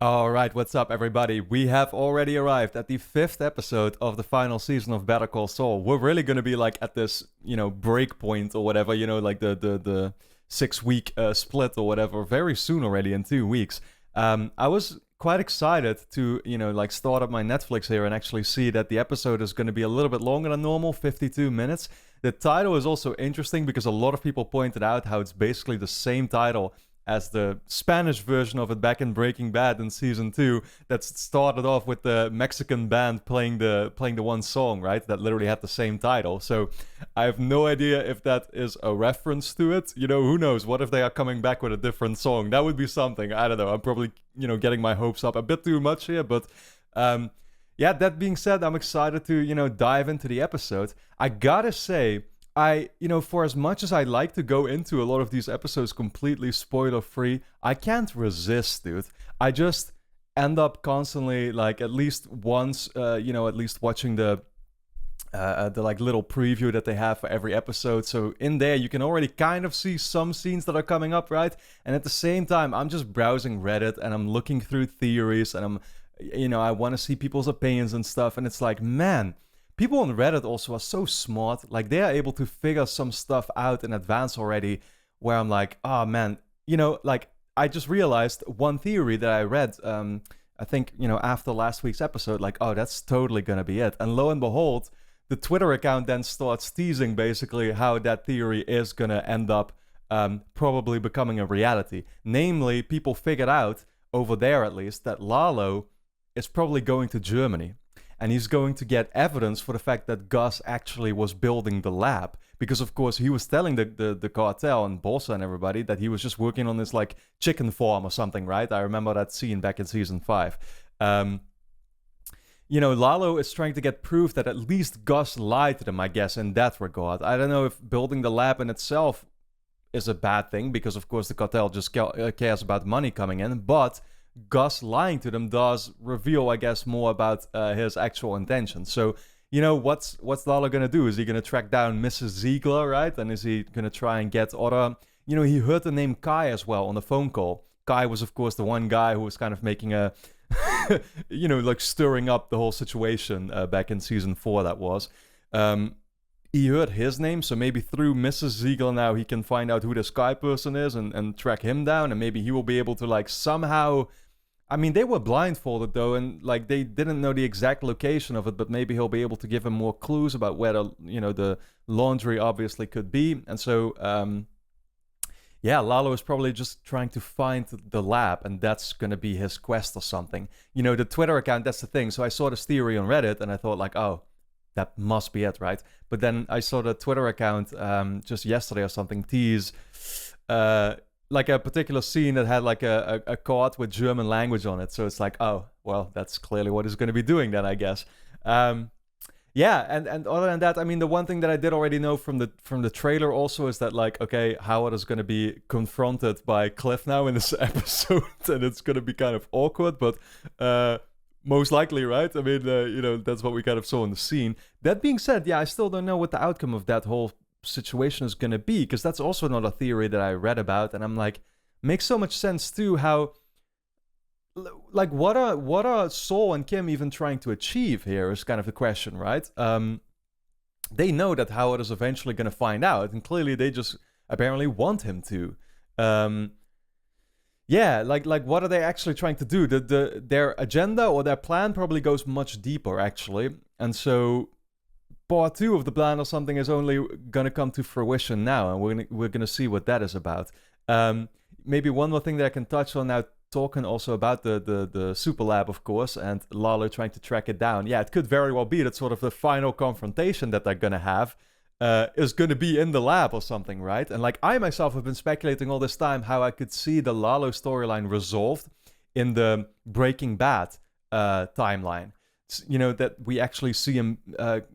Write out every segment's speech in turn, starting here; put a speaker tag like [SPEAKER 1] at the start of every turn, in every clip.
[SPEAKER 1] All right, what's up, everybody? We have already arrived at the fifth episode of the final season of Better Call Saul. We're really gonna be like at this, break point or whatever, like the 6 week split or whatever, very soon already in 2 weeks. I was quite excited to, like start up my Netflix here and actually see that the episode is gonna be a little bit longer than normal, 52 minutes. The title is also interesting because a lot of people pointed out how it's basically the same title as the Spanish version of it back in Breaking Bad in season 2 that started off with the Mexican band playing the one song, right? That literally had the same title. So I have no idea if that is a reference to it. Who knows? What if they are coming back with a different song? That would be something. I don't know. I'm probably, getting my hopes up a bit too much here, but yeah, that being said, I'm excited to, dive into the episode. I gotta say, for as much as I like to go into a lot of these episodes completely spoiler free, I can't resist, dude. I just end up constantly, like, at least once, at least watching the like little preview that they have for every episode. So in there, you can already kind of see some scenes that are coming up, right? And at the same time, I'm just browsing Reddit and I'm looking through theories and I want to see people's opinions and stuff. And it's like, man, people on Reddit also are so smart. Like, they are able to figure some stuff out in advance already, where I'm like, oh man, like, I just realized one theory that I read, I think, after last week's episode, like, oh, that's totally gonna be it. And lo and behold, the Twitter account then starts teasing basically how that theory is gonna end up probably becoming a reality. Namely, people figured out, over there at least, that Lalo is probably going to Germany. And he's going to get evidence for the fact that Gus actually was building the lab. Because, of course, he was telling the cartel and Bossa and everybody that he was just working on this, like, chicken farm or something, right? I remember that scene back in season 5. Lalo is trying to get proof that at least Gus lied to them, I guess, in that regard. I don't know if building the lab in itself is a bad thing, because, of course, the cartel just cares about money coming in, but Gus lying to them does reveal, I guess, more about his actual intentions. So, what's Lalo gonna do? Is he gonna track down Mrs. Ziegler, right? And is he gonna try and get other... he heard the name Kai as well on the phone call. Kai was, of course, the one guy who was kind of making a... like stirring up the whole situation back in season 4, that was. He heard his name, so maybe through Mrs. Ziegler now he can find out who this Kai person is and track him down, and maybe he will be able to, like, somehow... I mean, they were blindfolded, though, and, like, they didn't know the exact location of it, but maybe he'll be able to give him more clues about where the laundry obviously could be. And so, yeah, Lalo is probably just trying to find the lab, and that's going to be his quest or something. The Twitter account, that's the thing. So I saw this theory on Reddit, and I thought, like, oh, that must be it, right? But then I saw the Twitter account just yesterday or something tease... like a particular scene that had like a card with German language on it. So it's like, oh, well, that's clearly what he's going to be doing then, I guess. Yeah, and other than that, I mean, the one thing that I did already know from the trailer also is that, like, okay, Howard is going to be confronted by Cliff now in this episode, and it's going to be kind of awkward, but most likely, right? I mean, that's what we kind of saw in the scene. That being said, yeah, I still don't know what the outcome of that whole situation is going to be, because that's also another theory that I read about, and I'm like, makes so much sense too, how, like, what are Saul and Kim even trying to achieve here is kind of the question, right? They know that Howard is eventually going to find out, and clearly they just apparently want him to. Yeah, like what are they actually trying to do? Their agenda or their plan probably goes much deeper, actually, and so part 2 of the plan or something is only gonna come to fruition now, and we're gonna see what that is about. Maybe one more thing that I can touch on now, talking also about the super lab, of course, and Lalo trying to track it down. Yeah, it could very well be that sort of the final confrontation that they're gonna have is gonna be in the lab or something, right? And, like, I myself have been speculating all this time how I could see the Lalo storyline resolved in the Breaking Bad timeline. That we actually see him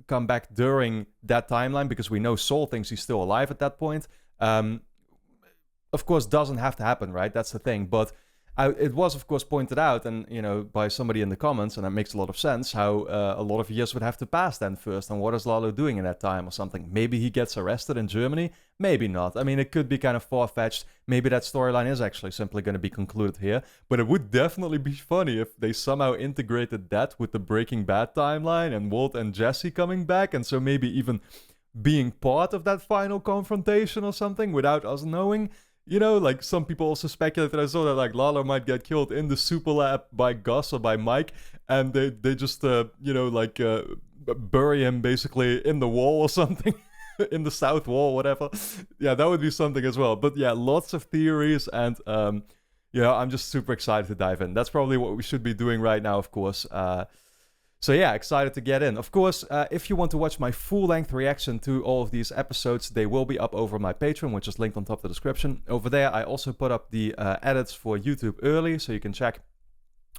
[SPEAKER 1] come back during that timeline, because we know Saul thinks he's still alive at that point. Of course, doesn't have to happen, right? That's the thing. But It was, of course, pointed out, and by somebody in the comments, and that makes a lot of sense. How a lot of years would have to pass then first, and what is Lalo doing in that time or something? Maybe he gets arrested in Germany, maybe not. I mean, it could be kind of far-fetched. Maybe that storyline is actually simply going to be concluded here, but it would definitely be funny if they somehow integrated that with the Breaking Bad timeline and Walt and Jesse coming back, and so maybe even being part of that final confrontation or something without us knowing. Like some people also speculated. I saw that like Lalo might get killed in the super lab by Gus or by Mike, and they just bury him basically in the wall or something, in the south wall, whatever. Yeah, that would be something as well. But yeah, lots of theories, and I'm just super excited to dive in. That's probably what we should be doing right now, of course. So yeah, excited to get in. Of course, if you want to watch my full-length reaction to all of these episodes, they will be up over my Patreon, which is linked on top of the description. Over there, I also put up the edits for YouTube early, so you can check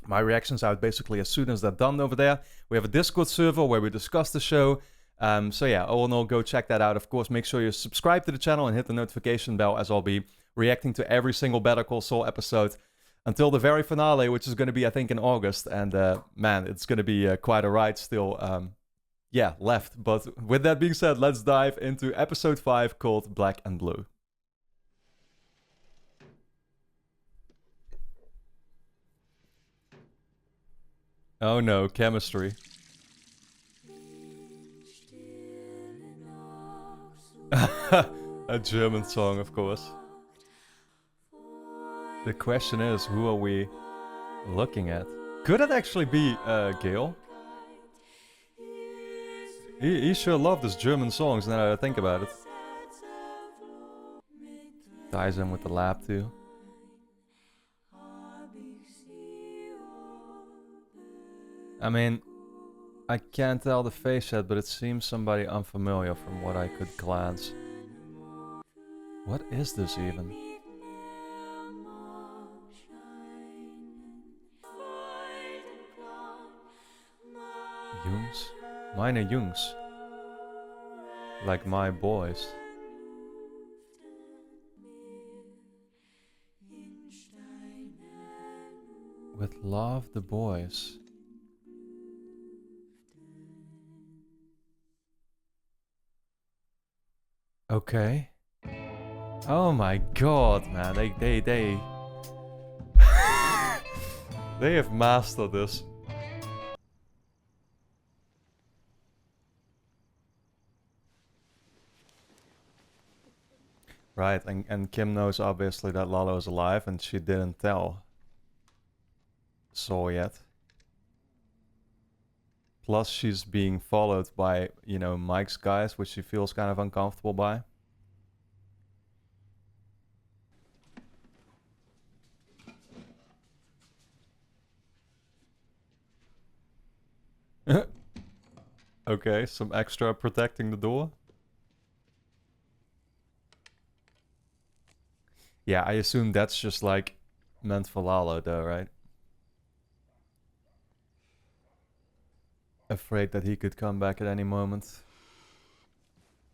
[SPEAKER 1] my reactions out basically as soon as they're done over there. We have a Discord server where we discuss the show. So yeah, all in all, go check that out. Of course, make sure you subscribe to the channel and hit the notification bell, as I'll be reacting to every single Better Call Saul episode until the very finale, which is going to be, I think, in August. And man, it's going to be quite a ride still left. But with that being said, let's dive into episode 5 called Black and Blue. Oh no, chemistry. A German song, of course. The question is, who are we looking at? Could it actually be Gale? He sure loved his German songs, now that I think about it. Ties in with the lab too. I mean, I can't tell the face yet, but it seems somebody unfamiliar from what I could glance. What is this even? Jungs? Meine Jungs. Like my boys. With love, the boys. Okay. Oh my god, man. They they have mastered this. Right, and Kim knows obviously that Lalo is alive, and she didn't tell Saul yet. Plus she's being followed by, Mike's guys, which she feels kind of uncomfortable by. Okay, some extra protecting the door. Yeah, I assume that's just like meant for Lalo though, right? Afraid that he could come back at any moment.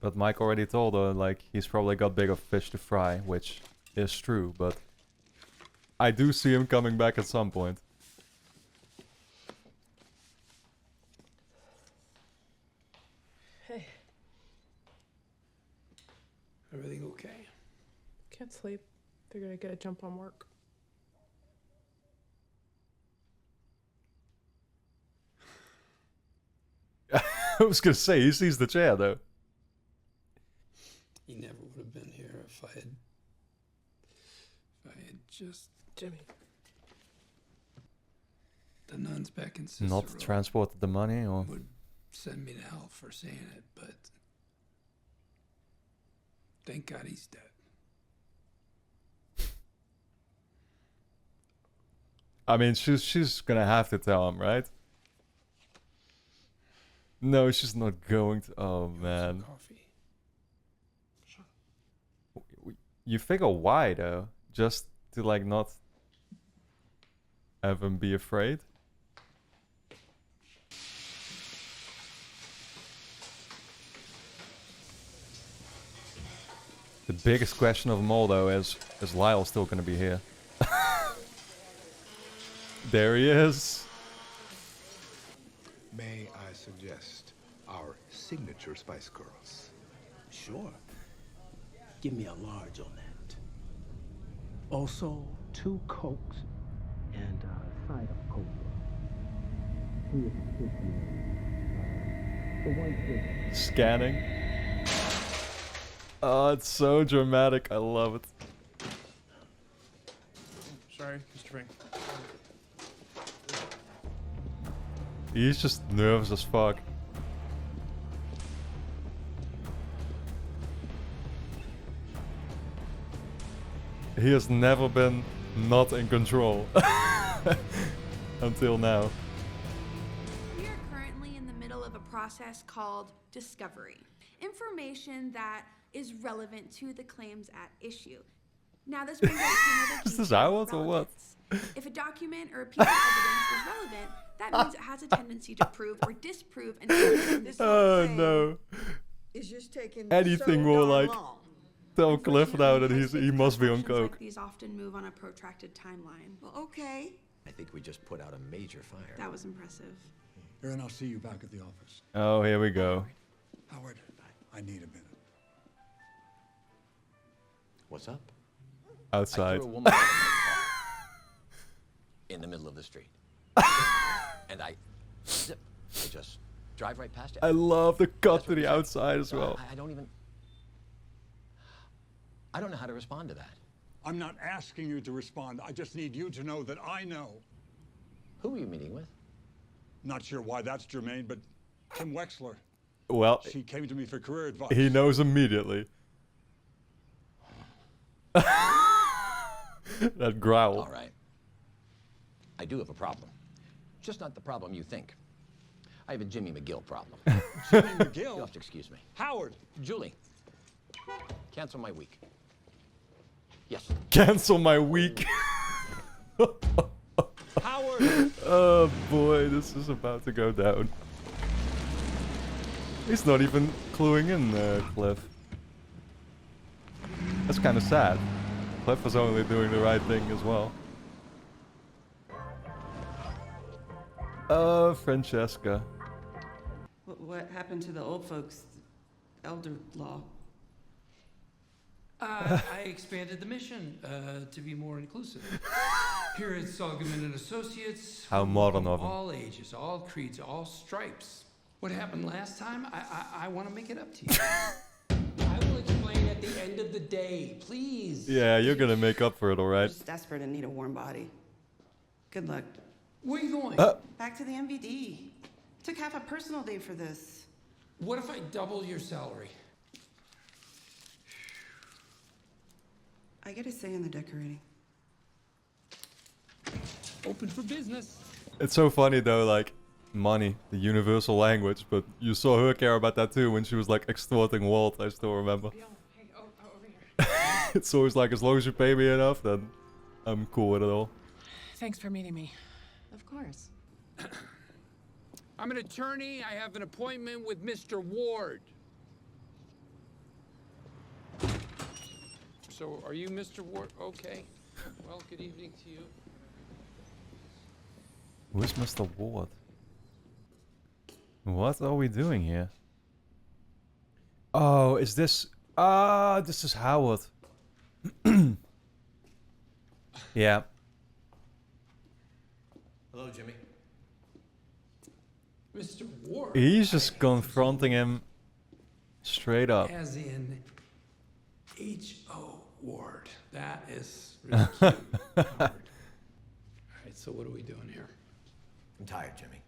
[SPEAKER 1] But Mike already told her, like, he's probably got bigger fish to fry, which is true, but I do see him coming back at some point.
[SPEAKER 2] Hey.
[SPEAKER 3] Everything okay?
[SPEAKER 2] Can't sleep. Figured I'd get a jump on work.
[SPEAKER 1] I was gonna say, he sees the chair though.
[SPEAKER 3] He never would have been here if I had just...
[SPEAKER 2] Jimmy.
[SPEAKER 3] The nuns back in Cicero
[SPEAKER 1] Not transported the money, or...
[SPEAKER 3] would send me to hell for saying it, but... Thank God he's dead.
[SPEAKER 1] I mean, she's gonna have to tell him, right? No, she's not going to. Oh man.
[SPEAKER 3] Coffee.
[SPEAKER 1] You figure why though? Just to like not have him be afraid? The biggest question of them all though is Lyle still gonna be here? There he is.
[SPEAKER 4] May I suggest our signature Spice Girls?
[SPEAKER 5] Sure. Give me a large on that. Also, 2 Cokes and a side of Cola.
[SPEAKER 1] Scanning. Oh, it's so dramatic. I love it.
[SPEAKER 6] Sorry, Mr. Frank.
[SPEAKER 1] He's just nervous as fuck. He has never been not in control. Until now.
[SPEAKER 7] We are currently in the middle of a process called discovery. Information that is relevant to the claims at issue. Now this brings us to another key
[SPEAKER 1] Is this
[SPEAKER 7] term,
[SPEAKER 1] Howard or what?
[SPEAKER 7] relevance. If a document or a piece of evidence is relevant, that means it has a tendency to prove or disprove an element.
[SPEAKER 1] Oh no.
[SPEAKER 8] Is just taking
[SPEAKER 1] Anything
[SPEAKER 8] so
[SPEAKER 1] will
[SPEAKER 8] darn
[SPEAKER 1] like
[SPEAKER 8] long.
[SPEAKER 1] tell Cliff now that
[SPEAKER 7] Unfortunately,
[SPEAKER 1] he must be on
[SPEAKER 7] transactions
[SPEAKER 1] coke.
[SPEAKER 7] like these often move on a protracted timeline.
[SPEAKER 8] Well, okay.
[SPEAKER 9] I think we just put out a major fire.
[SPEAKER 7] That was impressive.
[SPEAKER 10] Aaron, I'll see you back at the office.
[SPEAKER 1] Oh, here we go.
[SPEAKER 10] Howard, I need a minute.
[SPEAKER 9] What's up?
[SPEAKER 1] Outside.
[SPEAKER 9] I threw a woman out of my car in the middle of the street. And I just drive right past it.
[SPEAKER 1] I love the cut
[SPEAKER 9] That's
[SPEAKER 1] to
[SPEAKER 9] what
[SPEAKER 1] the
[SPEAKER 9] we said.
[SPEAKER 1] outside as
[SPEAKER 9] So
[SPEAKER 1] well.
[SPEAKER 9] I don't know how to respond to that.
[SPEAKER 10] I'm not asking you to respond. I just need you to know that I know.
[SPEAKER 9] Who are you meeting with?
[SPEAKER 10] Not sure why that's germane, but Kim Wexler.
[SPEAKER 1] Well,
[SPEAKER 10] She came to me for career advice.
[SPEAKER 1] he knows immediately. That growl.
[SPEAKER 9] All right. I do have a problem. Just not the problem you think. I have a Jimmy McGill problem.
[SPEAKER 10] Jimmy
[SPEAKER 9] You'll
[SPEAKER 10] McGill.
[SPEAKER 9] have to excuse me.
[SPEAKER 10] Howard.
[SPEAKER 9] Julie, cancel my week. Yes.
[SPEAKER 1] Cancel my week.
[SPEAKER 10] Howard.
[SPEAKER 1] Oh boy, this is about to go down. He's not even cluing in, Cliff. That's kind of sad. Cliff was only doing the right thing as well. Francesca.
[SPEAKER 8] What happened to the old folks' elder law?
[SPEAKER 3] I expanded the mission to be more inclusive. Here at Salgaman and Associates,
[SPEAKER 1] How
[SPEAKER 3] we
[SPEAKER 1] modern
[SPEAKER 3] welcome
[SPEAKER 1] of him.
[SPEAKER 3] all ages, all creeds, all stripes. What happened last time? I want to make it up to you. I will explain at the end of the day, please.
[SPEAKER 1] Yeah, you're gonna make up for it, alright?
[SPEAKER 8] Just desperate and need a warm body. Good luck.
[SPEAKER 3] Where are you going?
[SPEAKER 8] Back to the MVD. Took half a personal day for this.
[SPEAKER 3] What if I double your salary?
[SPEAKER 8] I get a say in the decorating.
[SPEAKER 3] Open for business.
[SPEAKER 1] It's so funny though, like, money, the universal language, but you saw her care about that too when she was like extorting Walt, I still remember.
[SPEAKER 2] Hey, over here.
[SPEAKER 1] It's always like, as long as you pay me enough, then I'm cool with it all.
[SPEAKER 2] Thanks for meeting me.
[SPEAKER 8] Of course.
[SPEAKER 3] I'm an attorney. I have an appointment with Mr. Ward. So, are you Mr. Ward? Okay. Well, good evening to you.
[SPEAKER 1] Who's Mr. Ward? What are we doing here? Oh, is this... Ah, this is Howard. Yeah.
[SPEAKER 9] Hello, Jimmy.
[SPEAKER 3] Mr. Ward.
[SPEAKER 1] He's just confronting him straight up.
[SPEAKER 3] As in H.O. Ward. That is really cute. Howard. All right, so what are we doing here?
[SPEAKER 9] I'm tired, Jimmy.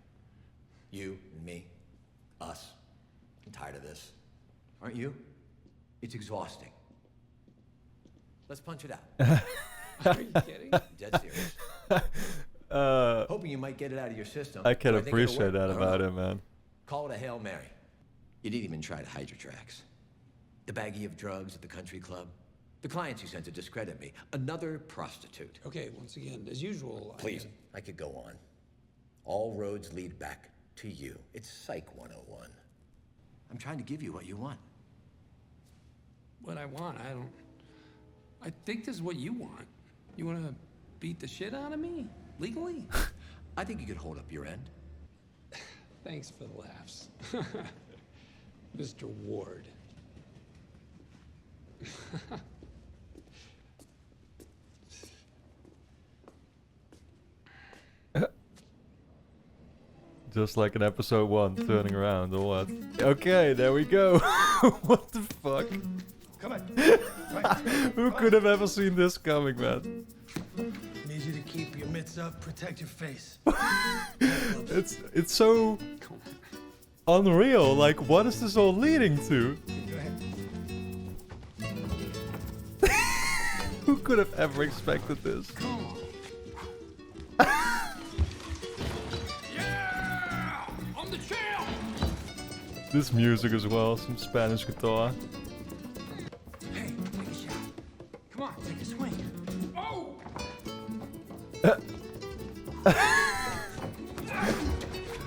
[SPEAKER 9] You and me, us. I'm tired of this. Aren't you? It's exhausting. Let's punch it out.
[SPEAKER 3] Are you kidding?
[SPEAKER 9] Dead serious. Hoping you might get it out of your system.
[SPEAKER 1] I can
[SPEAKER 9] Do think it'll
[SPEAKER 1] appreciate
[SPEAKER 9] work?
[SPEAKER 1] that
[SPEAKER 9] I don't
[SPEAKER 1] about
[SPEAKER 9] know.
[SPEAKER 1] him, man.
[SPEAKER 9] Call it a Hail Mary. You didn't even try to hide your tracks. The baggie of drugs at the country club. The clients you sent to discredit me. Another prostitute.
[SPEAKER 3] Okay, once again, as usual.
[SPEAKER 9] Please, I could go on. All roads lead back to you. It's Psych 101. I'm trying to give you what you want.
[SPEAKER 3] What I want, I think this is what you want. You want to beat the shit out of me? Legally?
[SPEAKER 9] I think you could hold up your end.
[SPEAKER 3] Thanks for the laughs. Mr. Ward.
[SPEAKER 1] Just like in episode 1, turning around or what? Okay, there we go. What the fuck?
[SPEAKER 9] Come on.
[SPEAKER 1] Who could have ever seen this coming, man?
[SPEAKER 5] Need you to keep your mitts up, protect your face.
[SPEAKER 1] It's so unreal. Like, what is this all leading to? Who could have ever expected this?
[SPEAKER 3] Come on. Yeah! On the trail!
[SPEAKER 1] This music as well, some Spanish guitar.
[SPEAKER 5] Hey, take a shot.
[SPEAKER 3] Come on.
[SPEAKER 5] Take a swing.
[SPEAKER 3] Oh!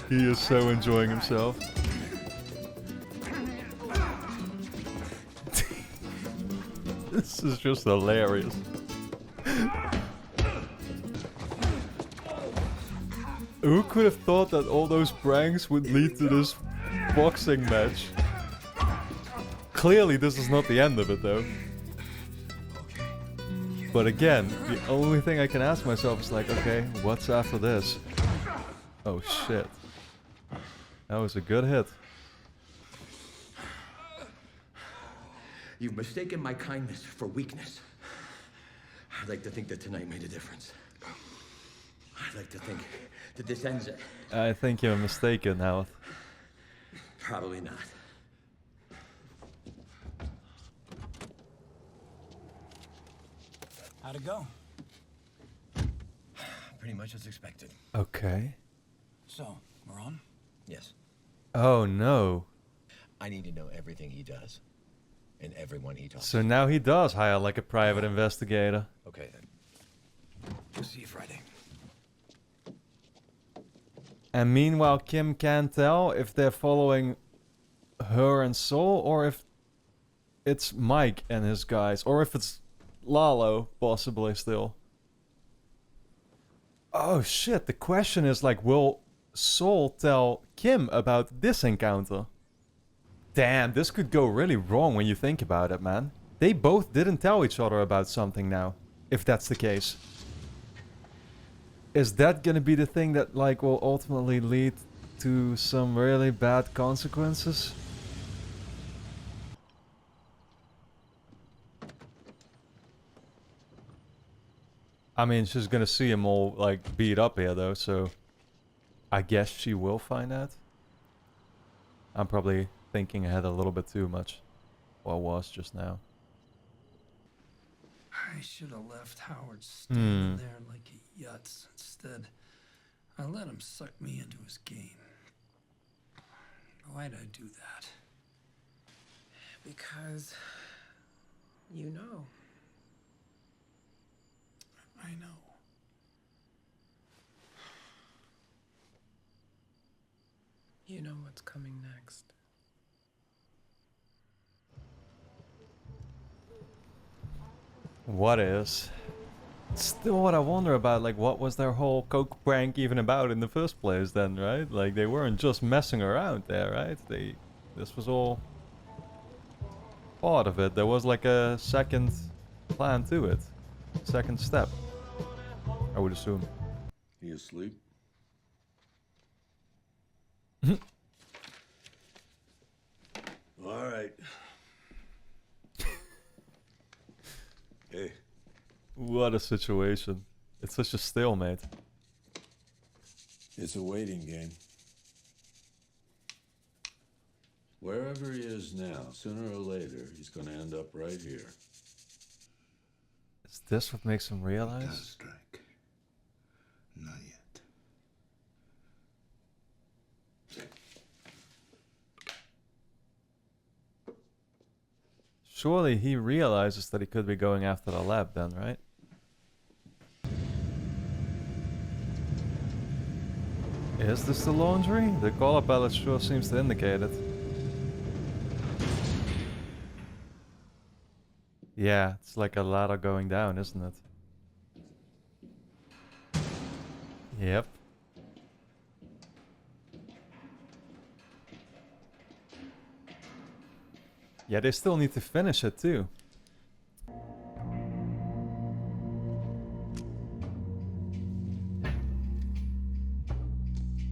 [SPEAKER 1] He is so enjoying himself. This is just hilarious. Who could have thought that all those pranks would lead to this boxing match? Clearly this is not the end of it though. But again, the only thing I can ask myself is like, okay, what's after this? Oh shit. That was a good hit.
[SPEAKER 9] You've mistaken my kindness for weakness. I'd like to think that tonight made a difference. I'd like to think that this ends it.
[SPEAKER 1] I think you're mistaken, Howard.
[SPEAKER 9] Probably not.
[SPEAKER 5] How'd it go?
[SPEAKER 9] Pretty much as expected.
[SPEAKER 1] Okay.
[SPEAKER 5] So, we're on?
[SPEAKER 9] Yes.
[SPEAKER 1] Oh no.
[SPEAKER 9] I need to know everything he does. And everyone he talks
[SPEAKER 1] So now he does hire like a private investigator.
[SPEAKER 9] to. Okay then. We'll see you Friday.
[SPEAKER 1] And meanwhile, Kim can't tell if they're following her and Saul, or if it's Mike and his guys, or if it's Lalo, possibly still. Oh shit, the question is like, will Saul tell Kim about this encounter? Damn, this could go really wrong when you think about it, man. They both didn't tell each other about something now, if that's the case. Is that gonna be the thing that like will ultimately lead to some really bad consequences? I mean, she's gonna see him all like beat up here though, so I guess she will find out. I'm probably thinking ahead a little bit too much. Well, was just now.
[SPEAKER 3] I should have left Howard standing there like a yutz. Instead, I let him suck me into his game. Why'd I do that?
[SPEAKER 2] Because you know.
[SPEAKER 3] I know.
[SPEAKER 2] You know what's coming next.
[SPEAKER 1] What is? Still what I wonder about, like, what was their whole coke prank even about in the first place then, right? Like, they weren't just messing around there, right? This was all part of it. There was like a second plan to it. Second step, I would assume.
[SPEAKER 10] You asleep? All right. Hey.
[SPEAKER 1] What a situation. It's such a stalemate.
[SPEAKER 10] It's a waiting game. Wherever he is now, sooner or later, he's gonna end up right here.
[SPEAKER 1] Is this what makes him realize?
[SPEAKER 4] Strike. Not yet.
[SPEAKER 1] Surely he realizes that he could be going after the lab then, right? Is this the laundry? The color palette sure seems to indicate it. Yeah, it's like a ladder going down, isn't it? Yep. Yeah, they still need to finish it too.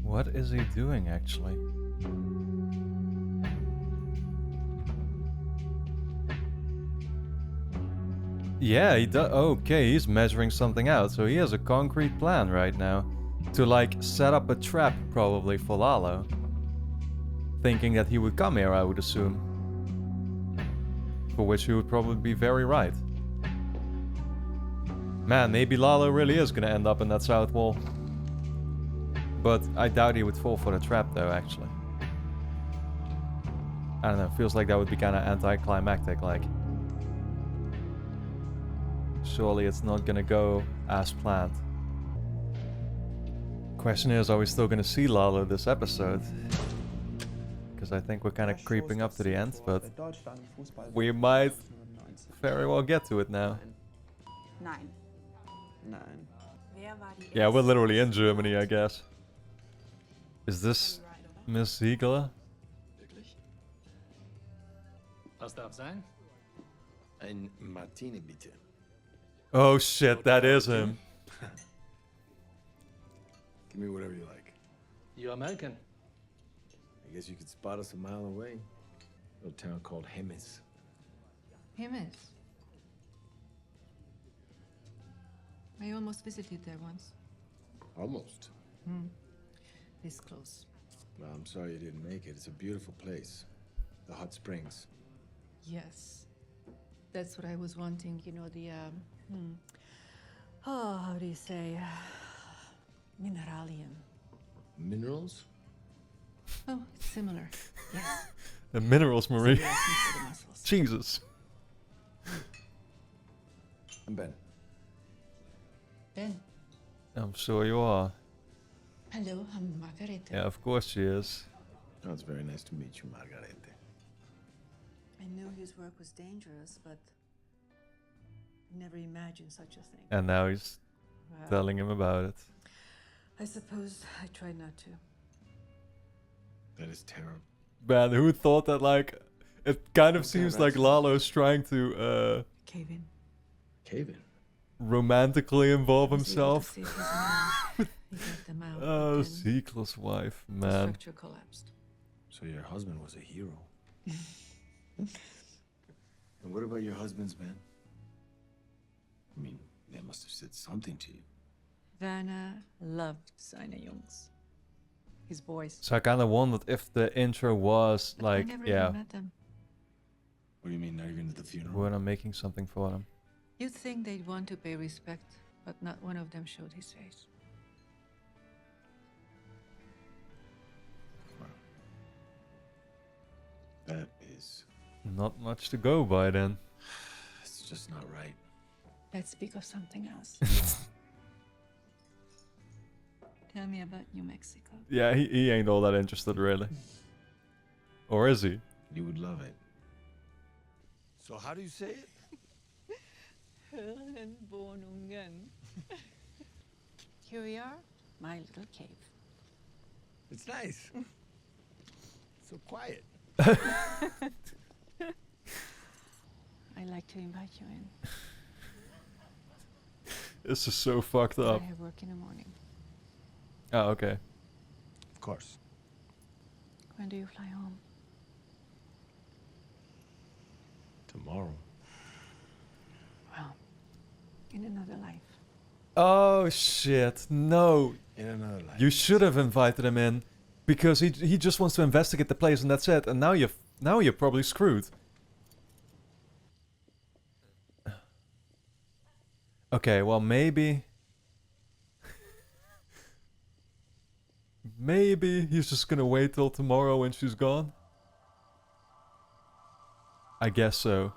[SPEAKER 1] What is he doing actually? Yeah, he does. Okay, he's measuring something out, so he has a concrete plan right now to like set up a trap probably for Lalo. Thinking that he would come here, I would assume. For which he would probably be very right. Man, maybe Lalo really is gonna end up in that south wall. But I doubt he would fall for the trap though, actually. I don't know, feels like that would be kinda anticlimactic, like. Surely it's not gonna go as planned. Question is, are we still gonna see Lalo this episode? Because I think we're kinda creeping up to the end, but we might very well get to it now.
[SPEAKER 8] 9.
[SPEAKER 1] Yeah, we're literally in Germany, I guess. Is this Miss Ziegler?
[SPEAKER 6] Wirklich? Was darf sein?
[SPEAKER 11] Ein Martini, bitte.
[SPEAKER 1] Oh shit, that is him.
[SPEAKER 11] Give me whatever you like.
[SPEAKER 6] You American?
[SPEAKER 11] I guess you could spot us a mile away. A little town called Hemis.
[SPEAKER 12] Hemis. I almost visited there once.
[SPEAKER 11] Almost.
[SPEAKER 12] This close.
[SPEAKER 11] Well, I'm sorry you didn't make it. It's a beautiful place. The hot springs.
[SPEAKER 12] Yes. That's what I was wanting, you know, the, oh, how do you say? Mineralium.
[SPEAKER 11] Minerals?
[SPEAKER 12] Oh, it's similar. Yes.
[SPEAKER 1] The minerals, Marie.
[SPEAKER 12] Similar for the muscles.
[SPEAKER 1] Jesus.
[SPEAKER 11] I'm Ben.
[SPEAKER 12] Ben.
[SPEAKER 1] I'm sure you are.
[SPEAKER 12] Hello, I'm Margareta.
[SPEAKER 1] Yeah, of course she is.
[SPEAKER 11] Oh, it's very nice to meet you, Margarete.
[SPEAKER 12] I knew his work was dangerous, but never imagined such a thing.
[SPEAKER 1] And now he's
[SPEAKER 12] Well,
[SPEAKER 1] telling him about it.
[SPEAKER 12] I suppose I tried not to.
[SPEAKER 11] That is terrible.
[SPEAKER 1] Man, who thought that, like, it kind of seems like Lalo's trying to,
[SPEAKER 12] Cave in.
[SPEAKER 11] Cave in?
[SPEAKER 1] romantically involve
[SPEAKER 12] I was able to
[SPEAKER 1] himself.
[SPEAKER 12] save his mind. He got them out.
[SPEAKER 1] Oh,
[SPEAKER 12] but then
[SPEAKER 1] Ziegler's wife,
[SPEAKER 12] the
[SPEAKER 1] man.
[SPEAKER 12] structure collapsed.
[SPEAKER 11] So your husband was a hero. And what about your husband's men? I mean, they must have said something to you.
[SPEAKER 12] Werner loved seine Jungs. His boys.
[SPEAKER 1] So I kind of wondered if the intro was
[SPEAKER 12] But
[SPEAKER 1] like,
[SPEAKER 12] I never
[SPEAKER 1] yeah,
[SPEAKER 12] even met them.
[SPEAKER 11] What do you mean, not even at the funeral?
[SPEAKER 1] we're not making something for them.
[SPEAKER 12] You'd think they'd want to pay respect, but not one of them showed his face.
[SPEAKER 11] That is...
[SPEAKER 1] Not much to go by then.
[SPEAKER 11] It's just not right.
[SPEAKER 12] Let's speak of something else. Tell me about New Mexico.
[SPEAKER 1] Yeah, he ain't all that interested, really. Or is he?
[SPEAKER 11] You would love it. So how do you say it?
[SPEAKER 12] Herrenwohnungen. Here we are, my little cave.
[SPEAKER 11] It's nice. So quiet.
[SPEAKER 12] I like to invite you in.
[SPEAKER 1] This is so fucked up.
[SPEAKER 12] I have work in the morning.
[SPEAKER 1] Oh, okay.
[SPEAKER 11] Of course.
[SPEAKER 12] When do you fly home?
[SPEAKER 11] Tomorrow.
[SPEAKER 12] Well, in another life.
[SPEAKER 1] Oh shit, no.
[SPEAKER 11] In another life.
[SPEAKER 1] You should have invited him in. Because he just wants to investigate the place and that's it. And now you're probably screwed. Okay, well maybe... maybe he's just gonna wait till tomorrow when she's gone. I guess so.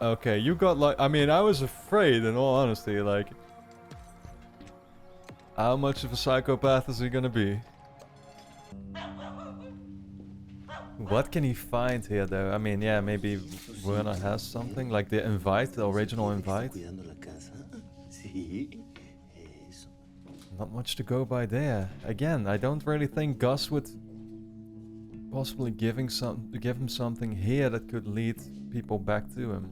[SPEAKER 1] Okay, you got like... I mean, I was afraid in all honesty, like... How much of a psychopath is he gonna be? What can he find here though? I mean, yeah, maybe Werner has something, like the invite, the original invite. Not much to go by there. Again, I don't really think Gus would possibly give him something here that could lead people back to him.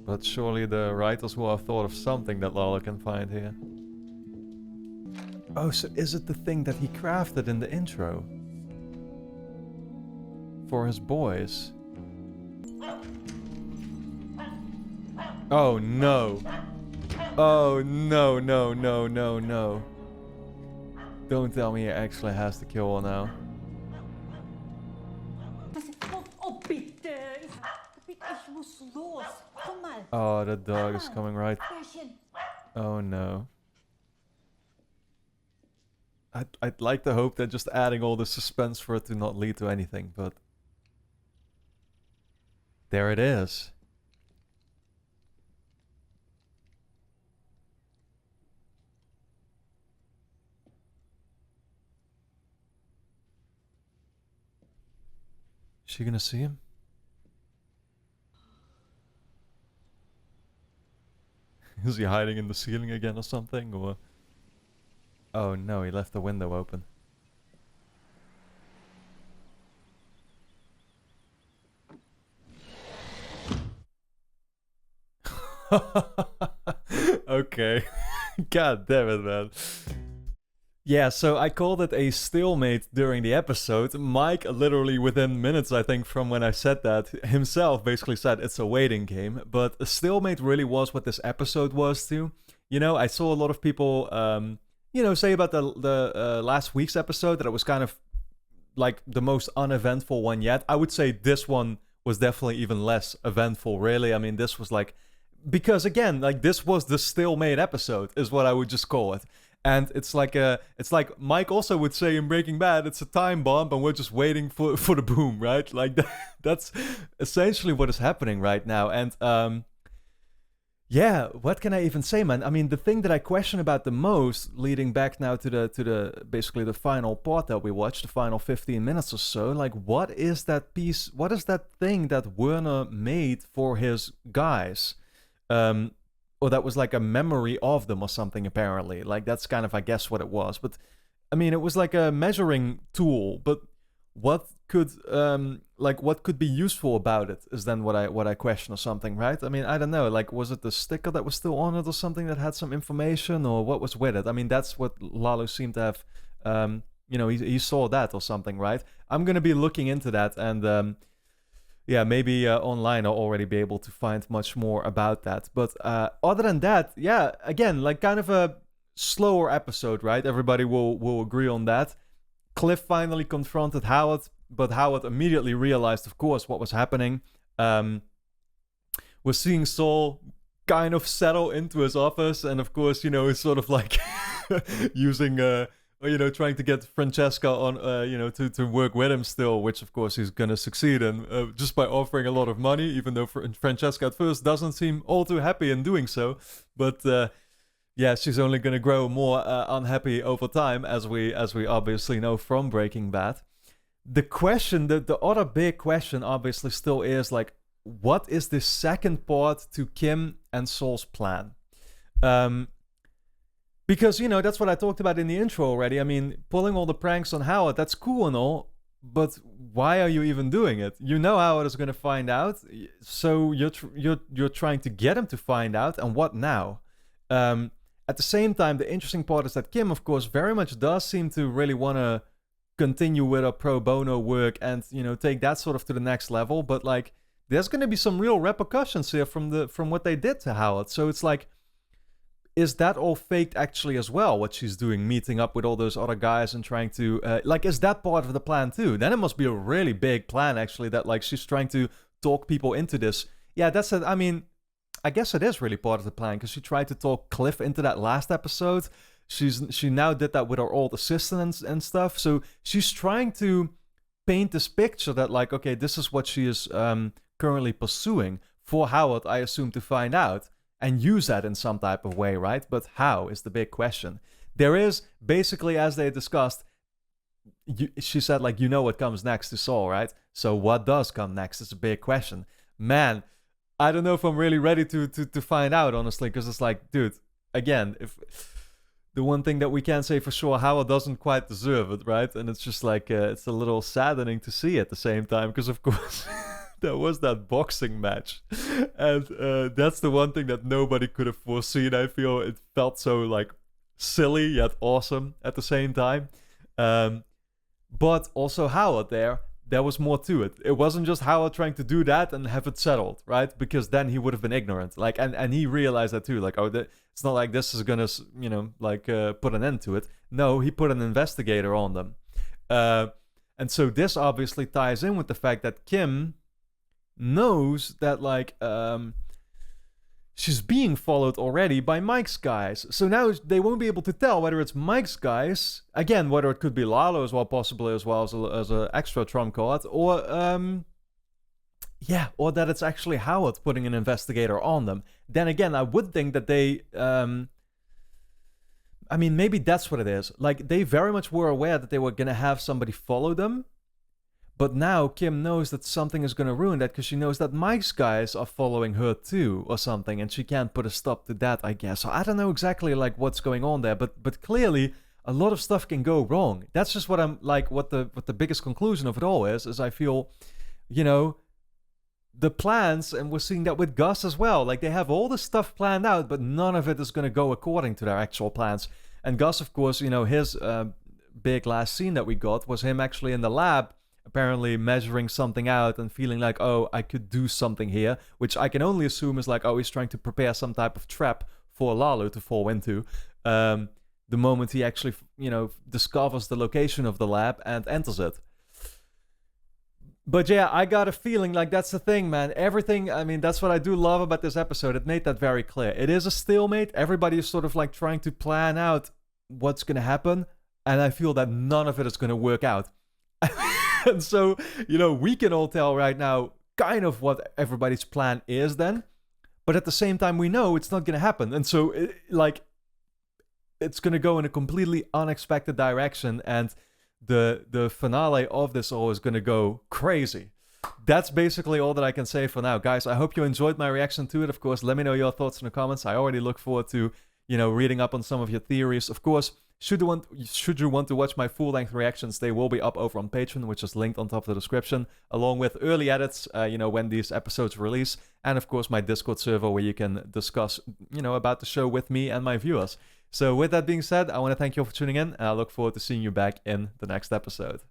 [SPEAKER 1] But surely the writers will have thought of something that Lalo can find here. Oh, so is it the thing that he crafted in the intro? For his boys? Oh no! Oh no, no, no, no, no. Don't tell me he actually has to kill her now.
[SPEAKER 12] Oh, bitte! Ich muss los. Komm mal.
[SPEAKER 1] Oh, the dog is coming right. Oh no. I'd like to hope that just adding all the suspense for it to not lead to anything, but... There it is. Is she gonna see him? Is he hiding in the ceiling again or something, or... Oh no, he left the window open. Okay. God damn it, man. Yeah, so I called it a stalemate during the episode. Mike, literally within minutes, I think, from when I said that, himself basically said it's a waiting game. But a stalemate really was what this episode was too. You know, I saw a lot of people, say about the last week's episode that it was kind of like the most uneventful one yet. I would say this one was definitely even less eventful, really. I mean, this was like... Because again, like this was the stalemate episode, is what I would just call it. And it's like Mike also would say in Breaking Bad, it's a time bomb and we're just waiting for the boom, right? Like that's essentially what is happening right now. And yeah, what can I even say, man? I mean, the thing that I question about the most, leading back now to the basically the final part that we watched, the final 15 minutes or so, like what is that piece, what is that thing that Werner made for his guys? Or that was like a memory of them or something, apparently. Like, that's kind of, I guess, what it was. But, I mean, it was like a measuring tool. But what could be useful about it is then what I question or something, right? I mean, I don't know. Like, was it the sticker that was still on it or something that had some information? Or what was with it? I mean, that's what Lalo seemed to have, he saw that or something, right? I'm going to be looking into that and... yeah, maybe online I'll already be able to find much more about that. But other than that, yeah, again, like kind of a slower episode, right? Everybody will agree on that. Cliff finally confronted Howard, but Howard immediately realized, of course, what was happening. We're seeing Saul kind of settle into his office, and of course, he's sort of like using... trying to get Francesca on, to work with him still, which of course he's gonna succeed in, just by offering a lot of money, even though Francesca at first doesn't seem all too happy in doing so. But yeah, she's only gonna grow more unhappy over time, as we obviously know from Breaking Bad. The question, the other big question, obviously still is like, what is the second part to Kim and Saul's plan? Because, that's what I talked about in the intro already. I mean, pulling all the pranks on Howard, that's cool and all, but why are you even doing it? You know Howard is going to find out, so you're trying to get him to find out, and what now? At the same time, the interesting part is that Kim, of course, very much does seem to really want to continue with her pro bono work and, take that sort of to the next level, but, like, there's going to be some real repercussions here from what they did to Howard, so it's like... Is that all faked actually as well, what she's doing, meeting up with all those other guys and trying to... is that part of the plan too? Then it must be a really big plan, actually, that, like, she's trying to talk people into this. Yeah, I guess it is really part of the plan, because she tried to talk Cliff into that last episode. She now did that with her old assistant and stuff. So she's trying to paint this picture that, like, okay, this is what she is currently pursuing for Howard, I assume, to find out. And use that in some type of way, right? But how is the big question. There is, basically, as they discussed, she said, like, what comes next to Saul, right? So what does come next is a big question. Man, I don't know if I'm really ready to find out, honestly, because it's like, dude, again, if the one thing that we can say for sure, Howard doesn't quite deserve it, right? And it's just like, it's a little saddening to see at the same time, because of course there was that boxing match. And that's the one thing that nobody could have foreseen. I feel it felt so like silly yet awesome at the same time. But also Howard there was more to it. It wasn't just Howard trying to do that and have it settled, right? Because then he would have been ignorant. Like, and he realized that too. Like, it's not like this is gonna, you know, like put an end to it. No, he put an investigator on them. And so this obviously ties in with the fact that Kim knows that, like, she's being followed already by Mike's guys. So now they won't be able to tell whether it's Mike's guys, again, whether it could be Lalo as well, possibly as well as an extra trump card, or or that it's actually Howard putting an investigator on them. Then again, I would think that they, I mean, maybe that's what it is. Like, they very much were aware that they were going to have somebody follow them. But now Kim knows that something is going to ruin that, because she knows that Mike's guys are following her too or something, and she can't put a stop to that, I guess. So I don't know exactly like what's going on there, but clearly a lot of stuff can go wrong. That's just what I'm like, what the biggest conclusion of it all is I feel, you know, the plans, and we're seeing that with Gus as well. Like, they have all this stuff planned out, but none of it is going to go according to their actual plans. And Gus, of course, you know, his big last scene that we got was him actually in the lab, apparently measuring something out and feeling like, oh, I could do something here, which I can only assume is like, oh, he's trying to prepare some type of trap for Lalo to fall into the moment he actually, you know, discovers the location of the lab and enters it. But yeah, I got a feeling like that's the thing, man. Everything, I mean, that's what I do love about this episode. It made that very clear. It is a stalemate. Everybody is sort of like trying to plan out what's going to happen, and I feel that none of it is going to work out. And so, you know, we can all tell right now kind of what everybody's plan is then. But at the same time, we know it's not going to happen. And so, it's going to go in a completely unexpected direction. And the finale of this all is going to go crazy. That's basically all that I can say for now. Guys, I hope you enjoyed my reaction to it. Of course, let me know your thoughts in the comments. I already look forward to, you know, reading up on some of your theories. Of course, should you want to watch my full-length reactions, they will be up over on Patreon, which is linked on top of the description, along with early edits, you know, when these episodes release, and of course my Discord server where you can discuss, you know, about the show with me and my viewers. So with that being said, I want to thank you all for tuning in, and I look forward to seeing you back in the next episode.